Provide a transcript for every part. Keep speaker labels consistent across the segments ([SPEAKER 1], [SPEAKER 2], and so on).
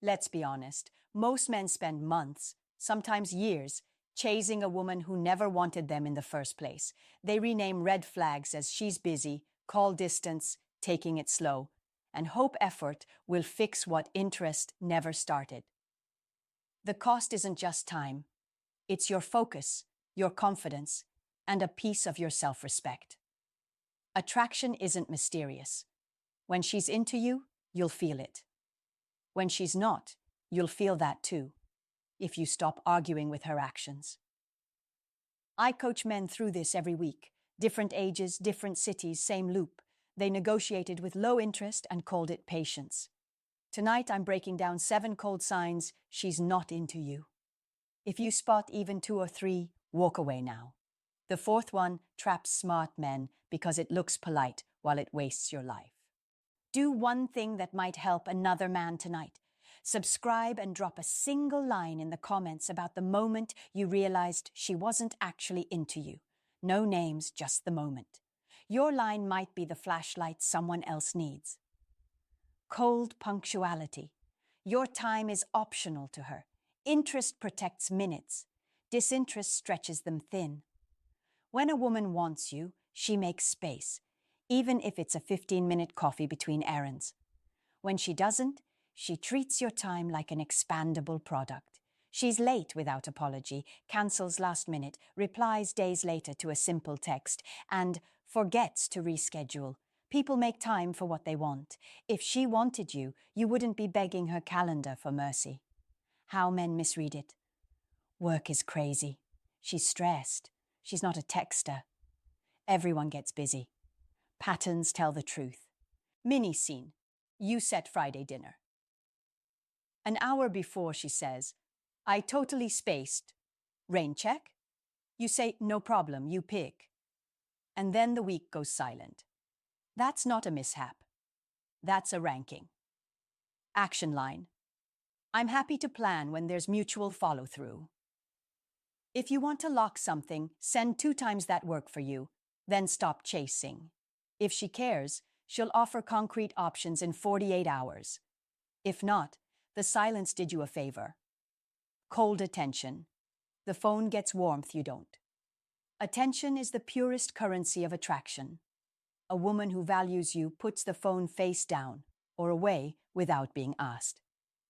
[SPEAKER 1] Let's be honest, most men spend months, sometimes years, chasing a woman who never wanted them in the first place. They rename red flags as she's busy, call distance, taking it slow, and hope effort will fix what interest never started. The cost isn't just time, it's your focus, your confidence, and a piece of your self-respect. Attraction isn't mysterious. When she's into you, you'll feel it. When she's not, you'll feel that too, if you stop arguing with her actions. I coach men through this every week. Different ages, different cities, same loop. They negotiated with low interest and called it patience. Tonight I'm breaking down 7 cold signs she's not into you. If you spot even 2 or 3, walk away now. The 4th one traps smart men because it looks polite while it wastes your life. Do one thing that might help another man tonight. Subscribe and drop a single line in the comments about the moment you realized she wasn't actually into you. No names, just the moment. Your line might be the flashlight someone else needs. Cold punctuality. Your time is optional to her. Interest protects minutes. Disinterest stretches them thin. When a woman wants you, she makes space, even if it's a 15-minute coffee between errands. When she doesn't, she treats your time like an expandable product. She's late without apology, cancels last minute, replies days later to a simple text, and forgets to reschedule. People make time for what they want. If she wanted you, you wouldn't be begging her calendar for mercy. How men misread it. Work is crazy. She's stressed. She's not a texter. Everyone gets busy. Patterns tell the truth. Mini scene. You set Friday dinner. An hour before she says, I totally spaced. Rain check? You say, no problem, you pick. And then the week goes silent. That's not a mishap. That's a ranking. Action line. I'm happy to plan when there's mutual follow-through. If you want to lock something, send 2 times that work for you, then stop chasing. If she cares, she'll offer concrete options in 48 hours. If not, the silence did you a favor. Cold attention. The phone gets warmth you don't. Attention is the purest currency of attraction. A woman who values you puts the phone face down or away without being asked.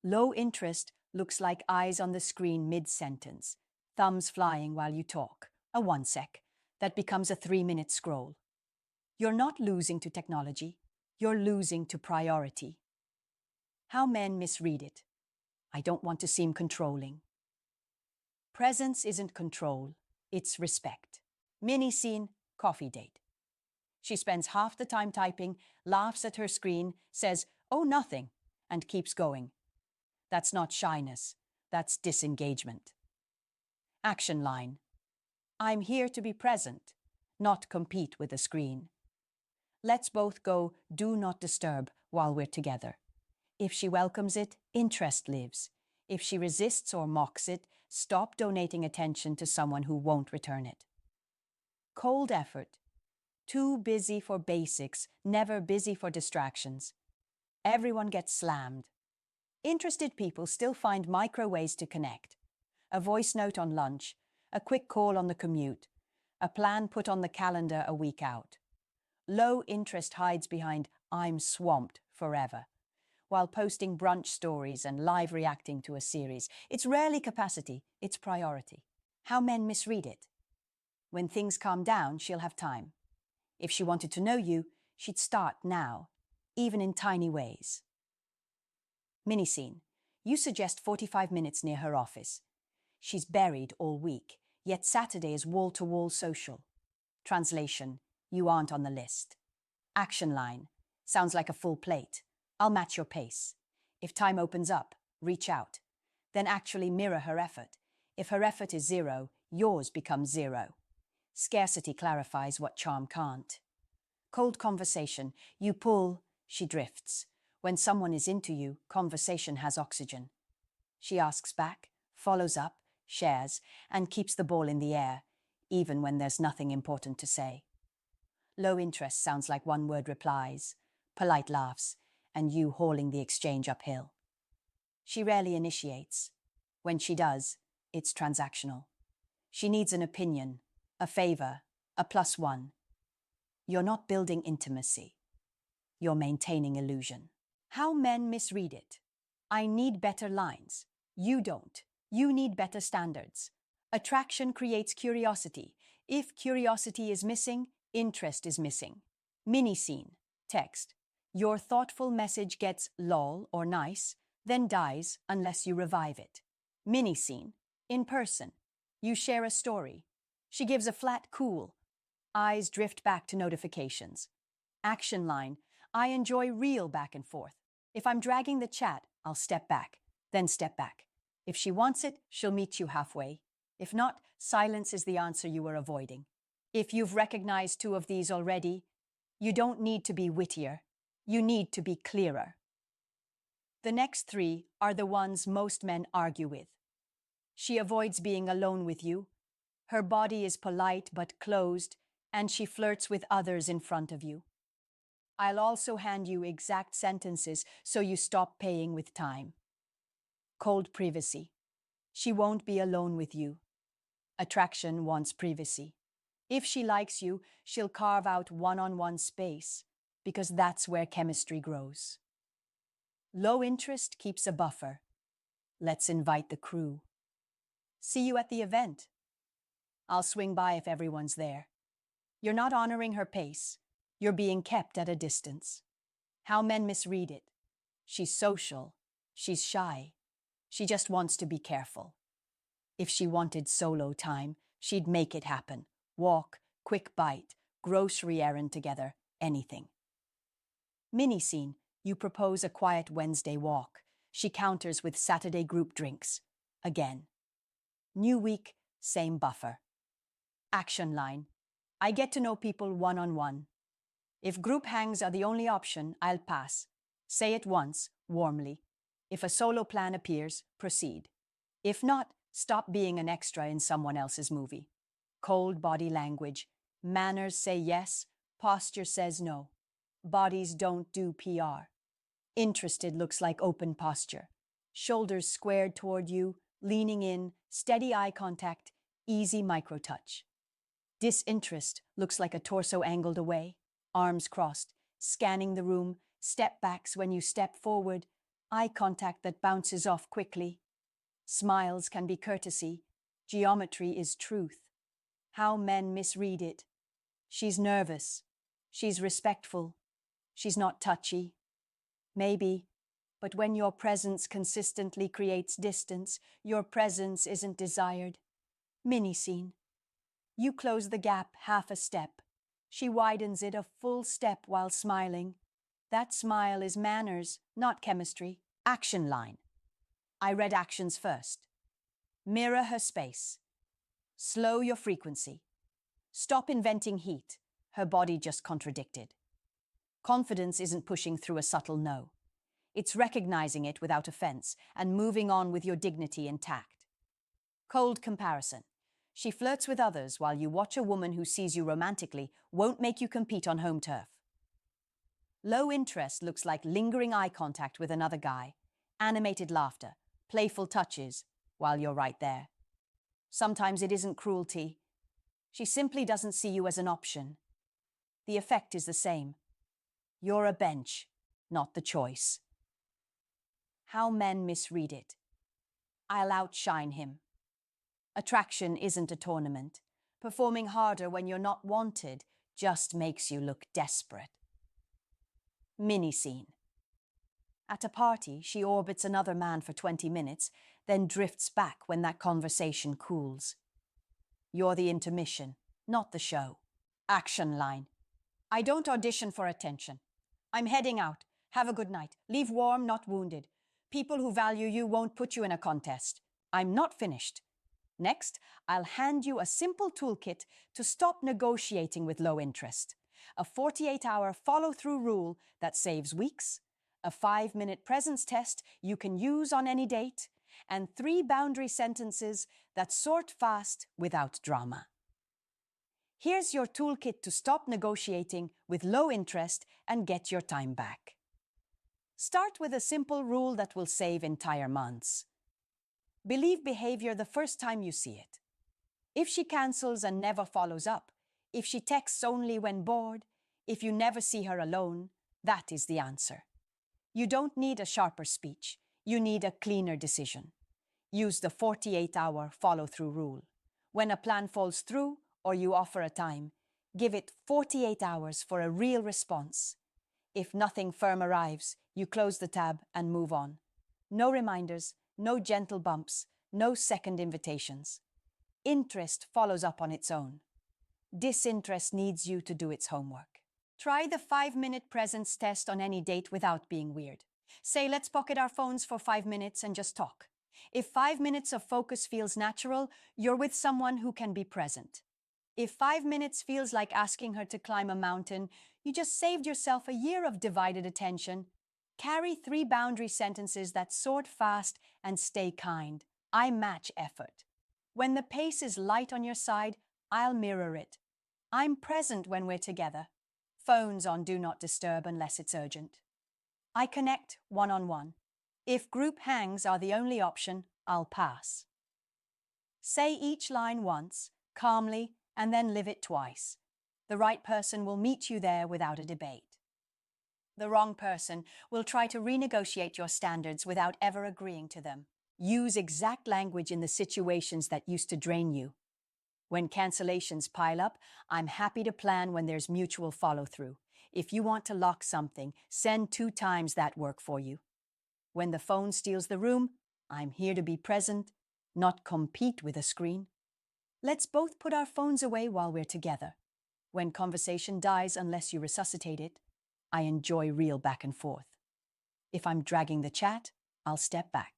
[SPEAKER 1] Low interest looks like eyes on the screen mid-sentence, thumbs flying while you talk, a 1 sec, that becomes a 3-minute scroll. You're not losing to technology, you're losing to priority. How men misread it. I don't want to seem controlling. Presence isn't control, it's respect. Mini scene, coffee date. She spends half the time typing, laughs at her screen, says, oh, nothing, and keeps going. That's not shyness, that's disengagement. Action line. I'm here to be present, not compete with the screen. Let's both go do not disturb while we're together. If she welcomes it, interest lives. If she resists or mocks it, stop donating attention to someone who won't return it. Cold effort. Too busy for basics, never busy for distractions. Everyone gets slammed. Interested people still find micro ways to connect. A voice note on lunch, a quick call on the commute, a plan put on the calendar a week out. Low interest hides behind I'm swamped forever, while posting brunch stories and live reacting to a series. It's rarely capacity, it's priority. How men misread it. When things calm down, she'll have time. If she wanted to know you, she'd start now, even in tiny ways. Mini scene. You suggest 45 minutes near her office. She's buried all week, yet Saturday is wall-to-wall social. Translation. You aren't on the list. Action line. Sounds like a full plate. I'll match your pace. If time opens up, reach out. Then actually mirror her effort. If her effort is 0, yours becomes 0. Scarcity clarifies what charm can't. Cold conversation. You pull, she drifts. When someone is into you, conversation has oxygen. She asks back, follows up, shares, and keeps the ball in the air, even when there's nothing important to say. Low interest sounds like 1-word replies, polite laughs, and you hauling the exchange uphill. She rarely initiates. When she does, it's transactional. She needs an opinion, a favor, a +1. You're not building intimacy. You're maintaining illusion. How men misread it. I need better lines. You don't. You need better standards. Attraction creates curiosity. If curiosity is missing, interest is missing. Mini scene. Text. Your thoughtful message gets lol or nice, then dies unless you revive it. Mini scene. In person. You share a story. She gives a flat cool. Eyes drift back to notifications. Action line. I enjoy real back and forth. If I'm dragging the chat, I'll step back, then step back. If she wants it, she'll meet you halfway. If not, silence is the answer you were avoiding. If you've recognized 2 of these already, you don't need to be wittier. You need to be clearer. The next 3 are the ones most men argue with. She avoids being alone with you. Her body is polite but closed, and she flirts with others in front of you. I'll also hand you exact sentences so you stop paying with time. Cold privacy. She won't be alone with you. Attraction wants privacy. If she likes you, she'll carve out one-on-one space, because that's where chemistry grows. Low interest keeps a buffer. Let's invite the crew. See you at the event. I'll swing by if everyone's there. You're not honoring her pace. You're being kept at a distance. How men misread it. She's social. She's shy. She just wants to be careful. If she wanted solo time, she'd make it happen. Walk, quick bite, grocery errand together, anything. Mini scene. You propose a quiet Wednesday walk. She counters with Saturday group drinks. Again. New week, same buffer. Action line. I get to know people one-on-one. If group hangs are the only option, I'll pass. Say it once, warmly. If a solo plan appears, proceed. If not, stop being an extra in someone else's movie. Cold body language. Manners say yes, posture says no. Bodies don't do PR. Interested looks like open posture. Shoulders squared toward you, leaning in, steady eye contact, easy micro-touch. Disinterest looks like a torso angled away, arms crossed, scanning the room, step backs when you step forward, eye contact that bounces off quickly. Smiles can be courtesy. Geometry is truth. How men misread it. She's nervous. She's respectful. She's not touchy. Maybe, but when your presence consistently creates distance, your presence isn't desired. Mini scene. You close the gap half a step. She widens it a full step while smiling. That smile is manners, not chemistry. Action line. I read actions first. Mirror her space. Slow your frequency. Stop inventing heat. Her body just contradicted. Confidence isn't pushing through a subtle no. It's recognizing it without offense and moving on with your dignity intact. Cold comparison. She flirts with others while you watch a woman who sees you romantically won't make you compete on home turf. Low interest looks like lingering eye contact with another guy, animated laughter, playful touches while you're right there. Sometimes it isn't cruelty. She simply doesn't see you as an option. The effect is the same. You're a bench, not the choice. How men misread it. I'll outshine him. Attraction isn't a tournament. Performing harder when you're not wanted just makes you look desperate. Mini scene. At a party, she orbits another man for 20 minutes, then drifts back when that conversation cools. You're the intermission, not the show. Action line. I don't audition for attention. I'm heading out. Have a good night. Leave warm, not wounded. People who value you won't put you in a contest. I'm not finished. Next, I'll hand you a simple toolkit to stop negotiating with low interest. A 48-hour follow-through rule that saves weeks, a 5-minute presence test you can use on any date, and 3 boundary sentences that sort fast without drama. Here's your toolkit to stop negotiating with low interest and get your time back. Start with a simple rule that will save entire months. Believe behavior the first time you see it. If she cancels and never follows up, if she texts only when bored, if you never see her alone, that is the answer. You don't need a sharper speech. You need a cleaner decision. Use the 48-hour follow-through rule. When a plan falls through or you offer a time, give it 48 hours for a real response. If nothing firm arrives, you close the tab and move on. No reminders, no gentle bumps, no second invitations. Interest follows up on its own. Disinterest needs you to do its homework. Try the 5-minute presence test on any date without being weird. Say, let's pocket our phones for 5 minutes and just talk. If 5 minutes of focus feels natural, you're with someone who can be present. If 5 minutes feels like asking her to climb a mountain, you just saved yourself a year of divided attention. Carry 3 boundary sentences that sort fast and stay kind. I match effort. When the pace is light on your side, I'll mirror it. I'm present when we're together. Phones on Do Not Disturb unless it's urgent. I connect one-on-one. If group hangs are the only option, I'll pass. Say each line once, calmly, and then live it twice. The right person will meet you there without a debate. The wrong person will try to renegotiate your standards without ever agreeing to them. Use exact language in the situations that used to drain you. When cancellations pile up, I'm happy to plan when there's mutual follow-through. If you want to lock something, send 2 times that work for you. When the phone steals the room, I'm here to be present, not compete with a screen. Let's both put our phones away while we're together. When conversation dies unless you resuscitate it, I enjoy real back and forth. If I'm dragging the chat, I'll step back.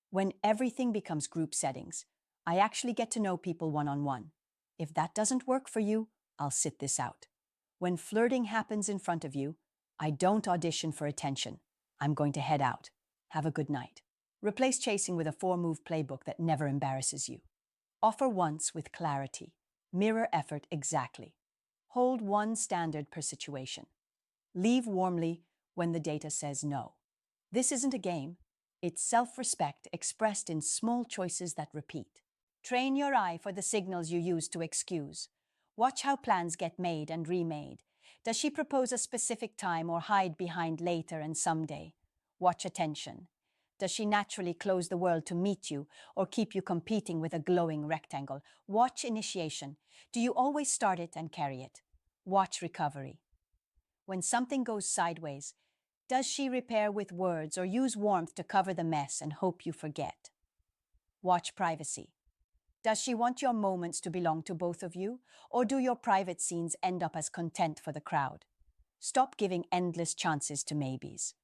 [SPEAKER 1] When everything becomes group settings, I actually get to know people one-on-one. If that doesn't work for you, I'll sit this out. When flirting happens in front of you, I don't audition for attention. I'm going to head out. Have a good night. Replace chasing with a 4-move playbook that never embarrasses you. Offer once with clarity. Mirror effort exactly. Hold 1 standard per situation. Leave warmly when the data says no. This isn't a game. It's self-respect expressed in small choices that repeat. Train your eye for the signals you use to excuse. Watch how plans get made and remade. Does she propose a specific time or hide behind later and someday? Watch attention. Does she naturally close the world to meet you or keep you competing with a glowing rectangle? Watch initiation. Do you always start it and carry it? Watch recovery. When something goes sideways, does she repair with words or use warmth to cover the mess and hope you forget? Watch privacy. Does she want your moments to belong to both of you, or do your private scenes end up as content for the crowd? Stop giving endless chances to maybes.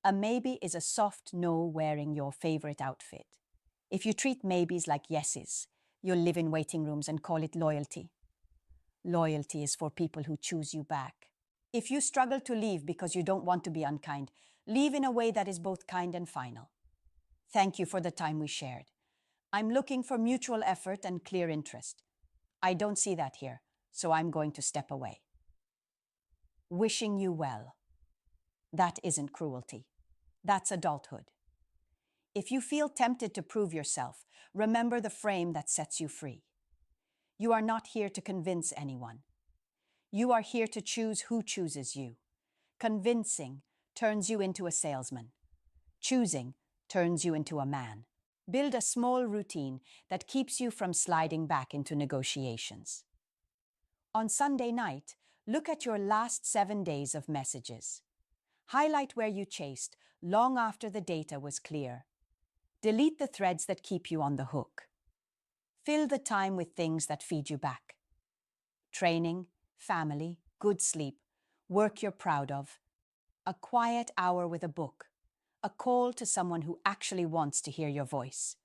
[SPEAKER 1] A maybe is a soft no wearing your favorite outfit. If you treat maybes like yeses, you'll live in waiting rooms and call it loyalty. Loyalty is for people who choose you back. If you struggle to leave because you don't want to be unkind, leave in a way that is both kind and final. Thank you for the time we shared. I'm looking for mutual effort and clear interest. I don't see that here, so I'm going to step away. Wishing you well. That isn't cruelty. That's adulthood. If you feel tempted to prove yourself, remember the frame that sets you free. You are not here to convince anyone. You are here to choose who chooses you. Convincing turns you into a salesman. Choosing turns you into a man. Build a small routine that keeps you from sliding back into negotiations. On Sunday night, look at your last 7 days of messages. Highlight where you chased long after the data was clear. Delete the threads that keep you on the hook. Fill the time with things that feed you back. Training, family, good sleep, work you're proud of, a quiet hour with a book, a call to someone who actually wants to hear your voice.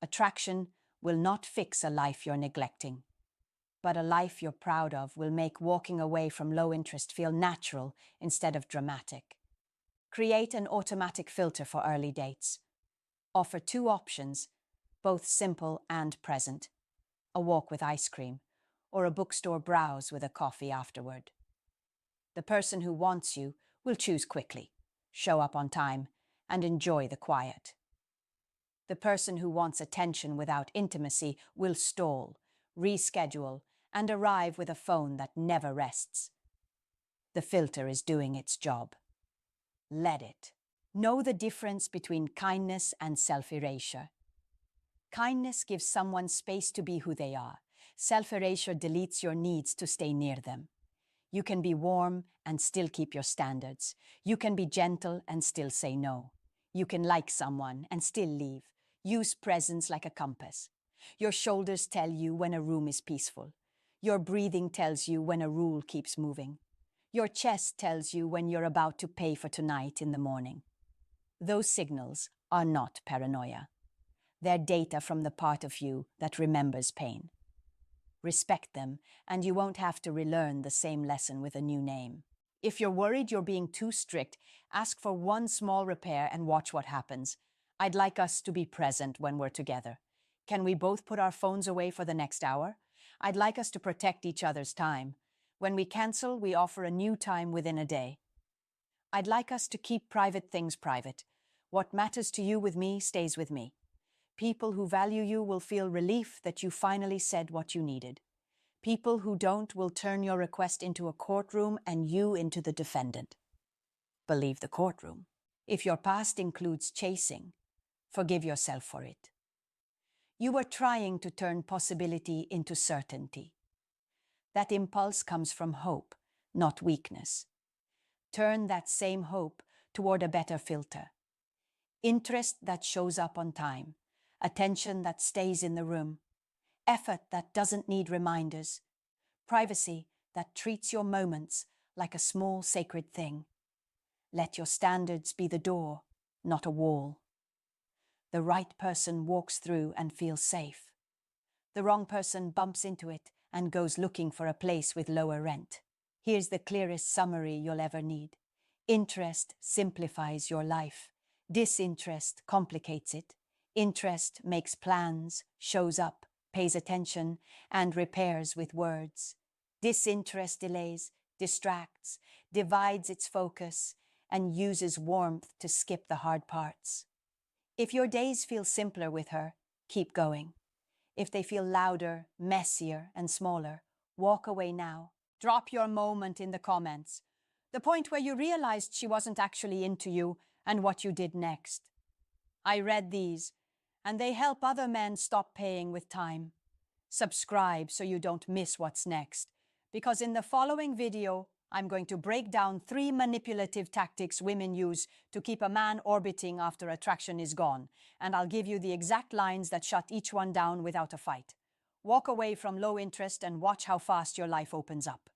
[SPEAKER 1] Attraction will not fix a life you're neglecting, but a life you're proud of will make walking away from low interest feel natural instead of dramatic. Create an automatic filter for early dates. Offer 2 options, both simple and present. A walk with ice cream, or a bookstore browse with a coffee afterward. The person who wants you will choose quickly. show up on time, and enjoy the quiet. The person who wants attention without intimacy will stall, reschedule, and arrive with a phone that never rests. The filter is doing its job. Let it. Know the difference between kindness and self-erasure. Kindness gives someone space to be who they are. Self-erasure deletes your needs to stay near them. You can be warm and still keep your standards. You can be gentle and still say no. You can like someone and still leave. Use presence like a compass. Your shoulders tell you when a room is peaceful. Your breathing tells you when a rule keeps moving. Your chest tells you when you're about to pay for tonight in the morning. Those signals are not paranoia. They're data from the part of you that remembers pain. Respect them, and you won't have to relearn the same lesson with a new name. If you're worried you're being too strict, ask for one small repair and watch what happens. I'd like us to be present when we're together. Can we both put our phones away for the next hour? I'd like us to protect each other's time. When we cancel, we offer a new time within a day. I'd like us to keep private things private. What matters to you with me stays with me. People who value you will feel relief that you finally said what you needed. People who don't will turn your request into a courtroom and you into the defendant. Believe the courtroom. If your past includes chasing, forgive yourself for it. You were trying to turn possibility into certainty. That impulse comes from hope, not weakness. Turn that same hope toward a better filter. Interest that shows up on time. Attention that stays in the room. Effort that doesn't need reminders. Privacy that treats your moments like a small sacred thing. Let your standards be the door, not a wall. The right person walks through and feels safe. The wrong person bumps into it and goes looking for a place with lower rent. Here's the clearest summary you'll ever need. Interest simplifies your life. Disinterest complicates it. Interest makes plans, shows up, pays attention, and repairs with words. Disinterest delays, distracts, divides its focus, and uses warmth to skip the hard parts. If your days feel simpler with her, keep going. If they feel louder, messier, and smaller, walk away now. Drop your moment in the comments. The point where you realized she wasn't actually into you and what you did next. I read these, and they help other men stop paying with time. Subscribe so you don't miss what's next, because in the following video, I'm going to break down 3 manipulative tactics women use to keep a man orbiting after attraction is gone, and I'll give you the exact lines that shut each one down without a fight. Walk away from low interest and watch how fast your life opens up.